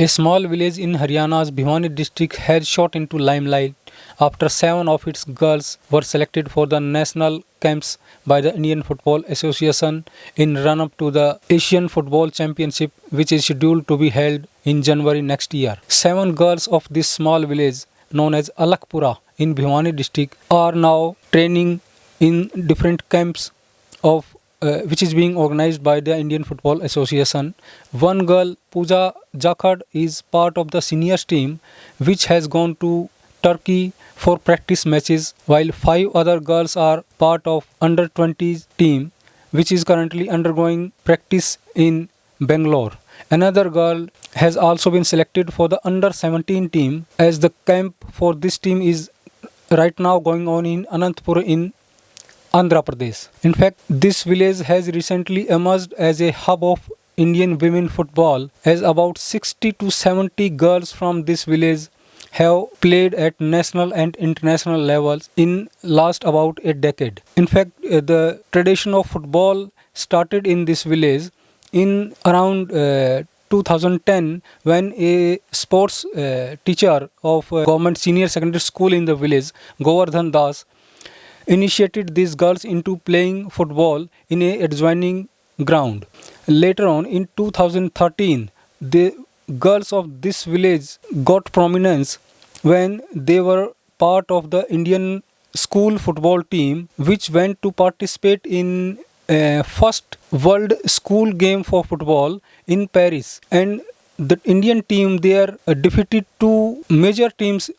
A small village in Haryana's Bhiwani district has shot into limelight after 7 of its girls were selected for the national camps by the Indian Football Association in run-up to the Asian Football Championship, which is scheduled to be held in January next year. 7 girls of this small village, known as Alakpura in Bhiwani district, are now training in different camps of which is being organized by the Indian Football Association. One girl, Pooja Jakhad, is part of the seniors team, which has gone to Turkey for practice matches, while 5 other girls are part of under 20 team, which is currently undergoing practice in Bangalore. Another girl has also been selected for the under 17 team, as the camp for this team is right now going on in Anantapur in Andhra Pradesh. In fact, this village has recently emerged as a hub of Indian women football, as about 60 to 70 girls from this village have played at national and international levels in last about a decade. In fact, the tradition of football started in this village in around 2010, when a sports teacher of government senior secondary school in the village, Govardhan Das, initiated these girls into playing football in a adjoining ground. Later on, in 2013, the girls of this village got prominence when they were part of the Indian school football team, which went to participate in first world school game for football in Paris. And the Indian team there defeated two major teams,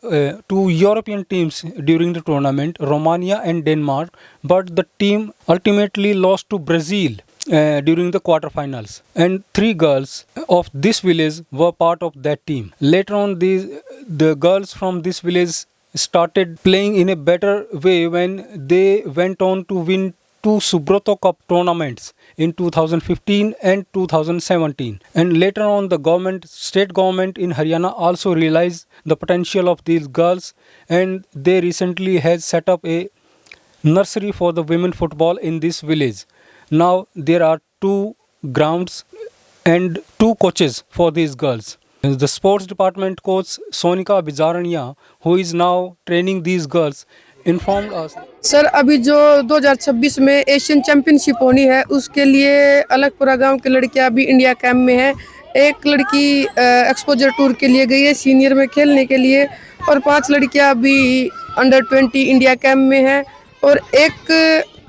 two European teams during the tournament, Romania and Denmark, but the team ultimately lost to Brazil during the quarterfinals, and 3 girls of this village were part of that team. Later on, the girls from this village started playing in a better way when they went on to win 2 Subrata Cup tournaments in 2015 and 2017. And later on, the state government in Haryana also realized the potential of these girls, and they recently has set up a nursery for the women football in this village. Now there are 2 grounds and 2 coaches for these girls. The sports department coach Sonika Bijarania, who is now training these girls, informed us. Sir, अभी जो 2026 में Asian championship होनी है, उसके लिए अलगपुरा गांव की लड़कियां अभी इंडिया कैंप में है। एक लड़की एक्सपोजर टूर के लिए गई है सीनियर में खेलने के लिए, और 5 लड़कियां अभी अंडर 20 इंडिया कैंप में है, और एक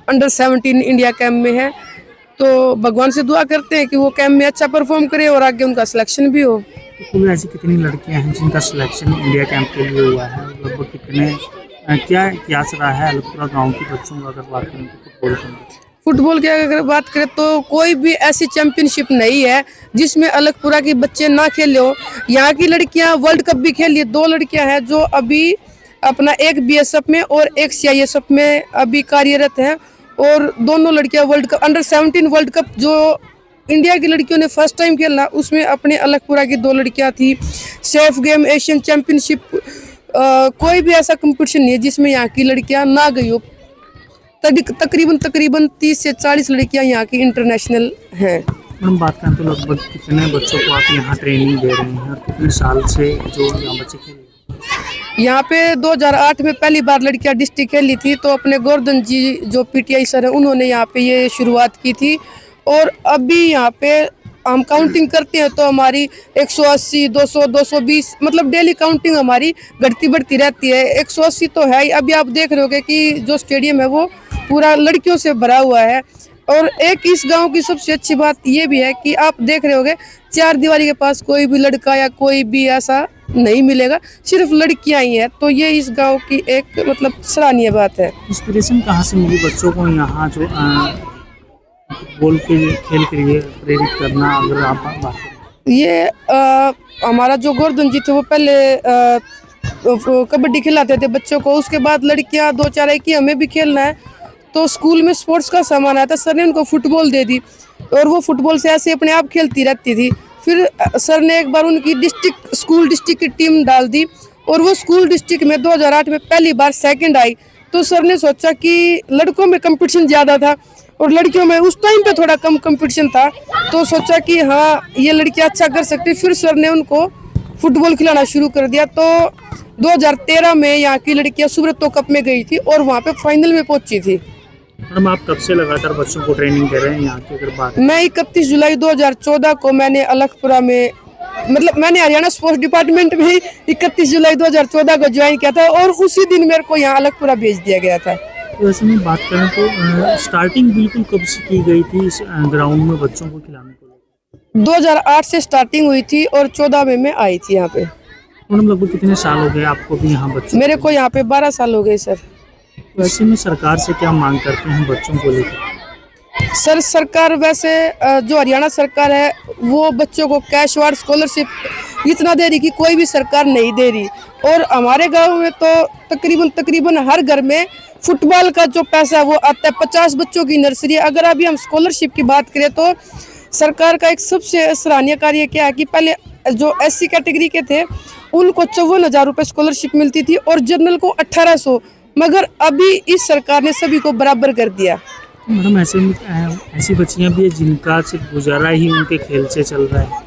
अंडर 17 इंडिया कैंप में है। तो भगवान से दुआ करते हैं कि वो कैंप में अच्छा परफॉर्म करे और आगे उनका सिलेक्शन भी हो। तो कुल ऐसी कितनी लड़कियां हैं जिनका सिलेक्शन इंडिया कैंप के लिए हुआ है? लगभग कितने क्या इतिहास रहा है अलगपुरा गांव के बच्चों का, अगर बात करें तो फुटबॉल की अगर बात करें तो कोई भी ऐसी चैंपियनशिप नहीं है जिसमें अलगपुरा के बच्चे ना खेले हो। यहाँ की लड़कियाँ वर्ल्ड कप भी खेली है। 2 लड़कियाँ हैं जो अभी अपना एक बीएसएफ में और एक सीआईएसएफ में अभी कार्यरत हैं, और दोनों लड़कियाँ world cup under 17 world cup जो इंडिया की लड़कियों ने फर्स्ट टाइम खेला, उसमें अपने अलगपुरा की 2 लड़कियाँ थी। सेफ गेम, एशियन चैंपियनशिप, कोई भी ऐसा कंपटीशन नहीं है जिसमें यहाँ की लड़कियां ना गई हो। तकरीबन 30 से 40 लड़कियां यहाँ की इंटरनेशनल हैं। हम बात करें तो लगभग कितने बच्चों को आप यहाँ ट्रेनिंग दे रहे हैं और कितने साल से जो यहाँ बच्चे खेल रहे हैं? यहाँ पे 2008 में पहली बार लड़कियां डिस्ट्रिक्ट खेली थी, तो अपने गोवर्धन जी जो पीटीआई सर है, उन्होंने यहाँ पे ये शुरुआत की थी। और अभी यहाँ पे हम काउंटिंग करते हैं तो हमारी 180, 200, 220 मतलब डेली काउंटिंग हमारी घटती बढ़ती रहती है। 180 तो है ही। अभी आप देख रहे होगे कि जो स्टेडियम है वो पूरा लड़कियों से भरा हुआ है। और एक इस गांव की सबसे अच्छी बात ये भी है कि आप देख रहे होगे 4 दीवारी के पास कोई भी लड़का या कोई भी ऐसा नहीं मिलेगा, सिर्फ लड़कियां ही हैं। तो ये इस गांव की एक मतलब सराहनीय बात है। इंस्पिरेशन कहाँ से मिली बच्चों को यहाँ जो फुटबॉल के खेल के लिए प्रेरित करना? अगर आप बात करें, ये हमारा जो गोवर्धन जी थे वो पहले कबड्डी खिलाते थे बच्चों को, उसके बाद लड़कियां 2-4 आई कि हमें भी खेलना है, तो स्कूल में स्पोर्ट्स का सामान आया था, सर ने उनको फुटबॉल दे दी, और वो फुटबॉल से ऐसे अपने आप खेलती रहती थी। फिर सर ने एक बार उनकी डिस्ट्रिक्ट की टीम डाल दी, और वो स्कूल डिस्ट्रिक्ट में 2008 में पहली बार 2nd आई। तो सर ने सोचा कि लड़कों में कंपटीशन ज़्यादा था और लड़कियों में उस टाइम पे थोड़ा कम कंपटीशन था, तो सोचा कि हाँ ये लड़कियां अच्छा कर सकती। फिर सर ने उनको फुटबॉल खिलाना शुरू कर दिया। तो 2013 में यहाँ की लड़कियां सुब्रतो कप में गई थी और वहाँ पे फाइनल में पहुंची थी। मैडम आप कब से लगातार बच्चों को ट्रेनिंग दे रहे हैं यहाँ की अगर बात? मैं 31 जुलाई 2014 को मैंने अलखपुरा में मैंने हरियाणा स्पोर्ट्स डिपार्टमेंट में 31 जुलाई 2014 को ज्वाइन किया था और उसी दिन मेरे को यहाँ अलखपुरा भेज दिया गया था। तो ऐसे में बात करें तो स्टार्टिंग बिल्कुल कब से की गई थी इस ग्राउंड में बच्चों को खिलाने को लेकर? 2008 से स्टार्टिंग हुई थी और 14 में मैं आई थी यहाँ पे। मैडम लगभग कितने साल हो गए आपको भी यहाँ बच्चों? मेरे को यहाँ पे 12 साल हो गए सर। तो ऐसे में सरकार से क्या मांग करते हैं बच्चों को लेकर? सर सरकार वैसे जो हरियाणा सरकार है वो बच्चों को कैश अवार्ड स्कॉलरशिप इतना दे रही कि कोई भी सरकार नहीं दे रही। और हमारे गांव में तो तकरीबन हर घर में फुटबॉल का जो पैसा है वो आता है। 50 बच्चों की नर्सरी है। अगर अभी हम स्कॉलरशिप की बात करें तो सरकार का एक सबसे सराहनीय कार्य क्या है कि पहले जो SC कैटेगरी के थे उनको 54,000 रुपये स्कॉलरशिप मिलती थी और जनरल को 1800, मगर अभी इस सरकार ने सभी को बराबर कर दिया। मैडम ऐसे में ऐसी बच्चियाँ भी है जिनका सिर्फ गुजारा ही उनके खेल से चल रहा है?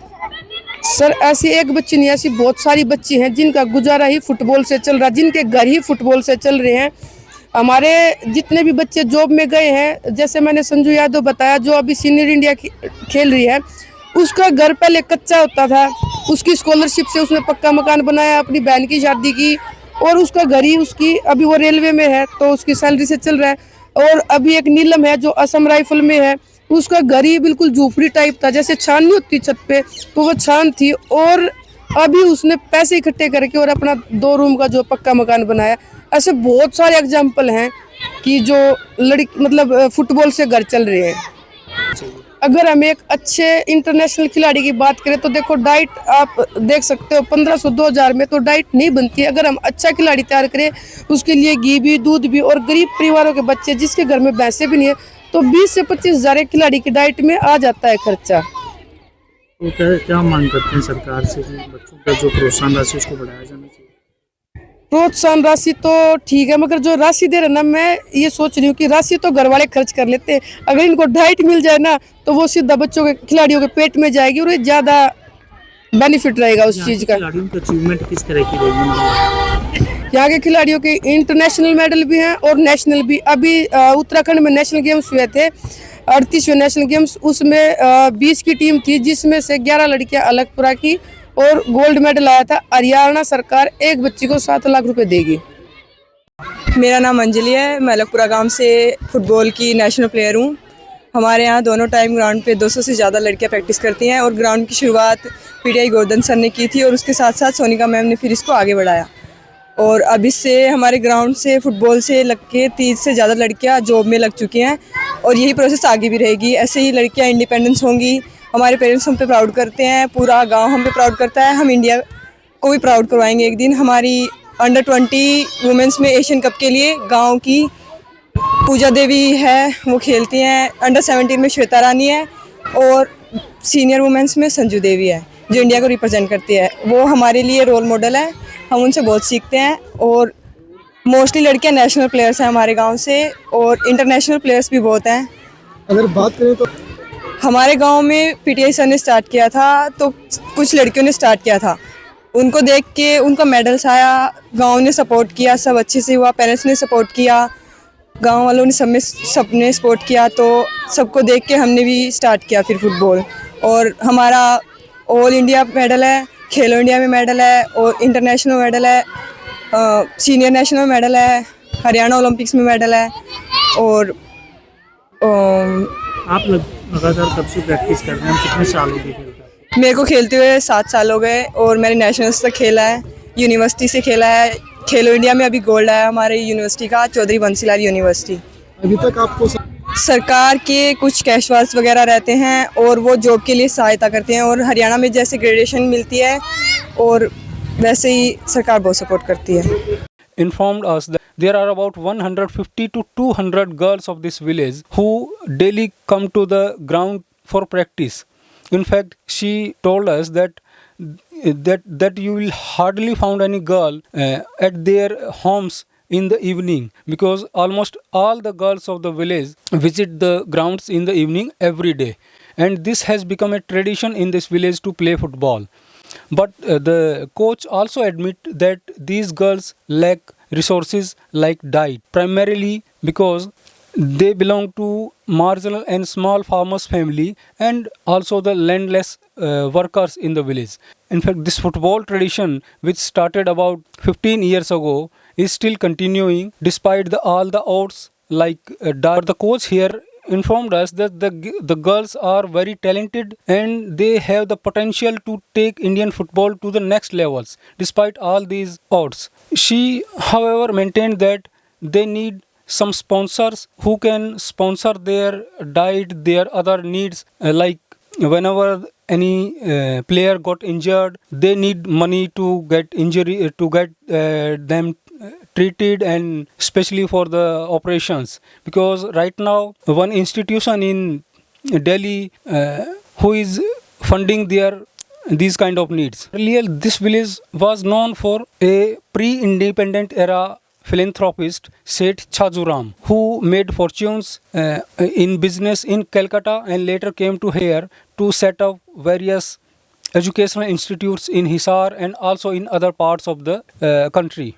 सर ऐसी एक बच्ची नहीं, ऐसी बहुत सारी बच्ची हैं जिनका गुजारा ही फुटबॉल से चल रहा है, जिनके घर ही फुटबॉल से चल रहे हैं। हमारे जितने भी बच्चे जॉब में गए हैं, जैसे मैंने संजू यादव बताया जो अभी सीनियर इंडिया खेल रही है, उसका घर पहले कच्चा होता था, उसकी स्कॉलरशिप से उसने पक्का मकान बनाया, अपनी बहन की शादी की और उसका घर ही उसकी अभी वो रेलवे में है तो उसकी सैलरी से चल रहा है। और अभी एक नीलम है जो असम राइफल में है, उसका घर ही बिल्कुल झोपड़ी टाइप था, जैसे छान नहीं होती छत पे तो वो छान थी और अभी उसने पैसे इकट्ठे करके और अपना 2 रूम का जो पक्का मकान बनाया। ऐसे बहुत सारे एग्जाम्पल हैं कि जो लड़की फुटबॉल से घर चल रहे हैं। अगर हम एक अच्छे इंटरनेशनल खिलाड़ी की बात करें तो देखो डाइट आप देख सकते हो 1500-2000 में तो डाइट नहीं बनती है। अगर हम अच्छा खिलाड़ी तैयार करें उसके लिए घी भी दूध भी, और गरीब परिवारों के बच्चे जिसके घर में भैंसे भी नहीं है तो 20 से 25 हज़ार खिलाड़ी की डाइट में आ जाता है खर्चा। तो क्या मांग करते हैं सरकार से कि बच्चों का जो प्रोत्साहन राशि उसको बढ़ाया जाना चाहिए? प्रोत्साहन राशि तो ठीक है, मगर जो राशि दे रहे ना, मैं ये सोच रही हूँ कि राशि तो घर वाले खर्च कर लेते हैं, अगर इनको डाइट मिल जाए ना तो वो सीधा बच्चों के खिलाड़ियों के पेट में जाएगी और ये ज़्यादा बेनिफिट रहेगा उस चीज़ का। खिलाड़ियों की अचीवमेंट किस तरह की रहेगी? यहाँ के खिलाड़ियों के इंटरनेशनल मेडल भी हैं और नेशनल भी। अभी उत्तराखंड में नेशनल गेम्स हुए थे, 38वें नेशनल गेम्स, उसमें 20 की टीम थी जिसमें से 11 लड़कियाँ अलखपुरा की और गोल्ड मेडल आया था। हरियाणा सरकार एक बच्ची को 7 लाख रुपए देगी। मेरा नाम अंजलि है, मैं अलखपुरा गांव से फुटबॉल की नेशनल प्लेयर हूं। हमारे यहाँ दोनों टाइम ग्राउंड पे 200 से ज़्यादा लड़कियां प्रैक्टिस करती हैं और ग्राउंड की शुरुआत PTI गोवर्धन सर ने की थी और उसके साथ साथ सोनिका मैम ने फिर इसको आगे बढ़ाया। और अब इससे हमारे ग्राउंड से फुटबॉल से लग के 30 से ज़्यादा लड़कियाँ जॉब में लग चुकी हैं और यही प्रोसेस आगे भी रहेगी। ऐसे ही लड़कियाँ इंडिपेंडेंस होंगी, हमारे पेरेंट्स हम पे प्राउड करते हैं, पूरा गांव हम पे प्राउड करता है, हम इंडिया को भी प्राउड करवाएंगे एक दिन। हमारी अंडर 20 वुमेंस में एशियन कप के लिए गांव की पूजा देवी है, वो खेलती हैं। अंडर 17 में श्वेता रानी है और सीनियर वुमेंस में संजू देवी है जो इंडिया को रिप्रेजेंट करती है। वो हमारे लिए रोल मॉडल है, हम उनसे बहुत सीखते हैं। और मोस्टली लड़कियां नेशनल प्लेयर्स हैं हमारे गांव से और इंटरनेशनल प्लेयर्स भी बहुत हैं। अगर बात करें तो हमारे गांव में PTI सर ने स्टार्ट किया था तो कुछ लड़कियों ने स्टार्ट किया था, उनको देख के उनका मेडल्स आया, गांव ने सपोर्ट किया, सब अच्छे से हुआ, पेरेंट्स ने सपोर्ट किया, गांव वालों ने सबने सपोर्ट किया, तो सबको देख के हमने भी स्टार्ट किया फिर फुटबॉल। और हमारा ऑल इंडिया मेडल है, खेलो इंडिया में मेडल है और इंटरनेशनल मेडल है, सीनियर नेशनल मेडल है, हरियाणा ओलंपिक्स में मेडल है। और आप लगातार कब से प्रैक्टिस कर रहे हैं? कितने साल हो गए खेलते हैं? मेरे को खेलते हुए 7 साल हो गए और मैंने नेशनल्स तक खेला है, यूनिवर्सिटी से खेला है, खेलो इंडिया में अभी गोल्ड आया हमारे यूनिवर्सिटी का, चौधरी बंसीलाल यूनिवर्सिटी। अभी तक आपको सरकार के कुछ कैश अवार्ड्स वगैरह रहते हैं और वो जॉब के लिए सहायता करते हैं और हरियाणा में जैसे ग्रेजुएशन मिलती है और वैसे ही सरकार बहुत सपोर्ट करती है। Informed us that there are about 150 to 200 girls of this village who daily come to the ground for practice. In fact, she told us that you will hardly find any girl at their homes in the evening, because almost all the girls of the village visit the grounds in the evening every day, and this has become a tradition in this village to play football. But the coach also admit that these girls lack resources like diet, primarily because they belong to marginal and small farmers family and also the landless workers in the village. In fact, this football tradition, which started about 15 years ago, is still continuing despite all the odds like diet. The coach here informed us that the girls are very talented and they have the potential to take Indian football to the next levels despite all these odds. She, however, maintained that they need some sponsors who can sponsor their diet, their other needs, like whenever any player got injured, they need money to get injury to get them treated, and especially for the operations, because right now one institution in Delhi who is funding their these kind of needs. Earlier, this village was known for a pre-independent era philanthropist Seth Chajuram, who made fortunes in business in Calcutta and later came to here to set up various educational institutes in Hisar and also in other parts of the country.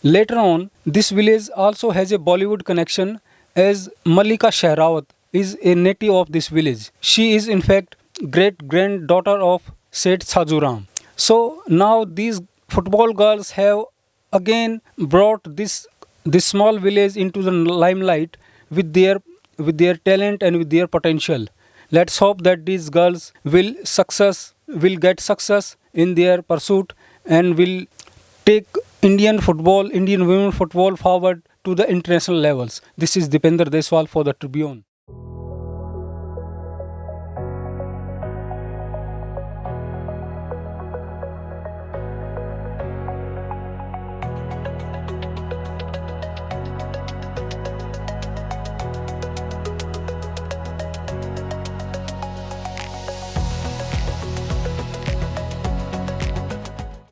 Later on, this village also has a Bollywood connection, as Malika Shehrawat is a native of this village. She is in fact great-granddaughter of Seth Chajuram. So now these football girls have again brought this small village into the limelight with their talent and with their potential. Let's hope that these girls will get success in their pursuit and will take Indian women football forward to the international levels. This is Dipender Deswal for the Tribune.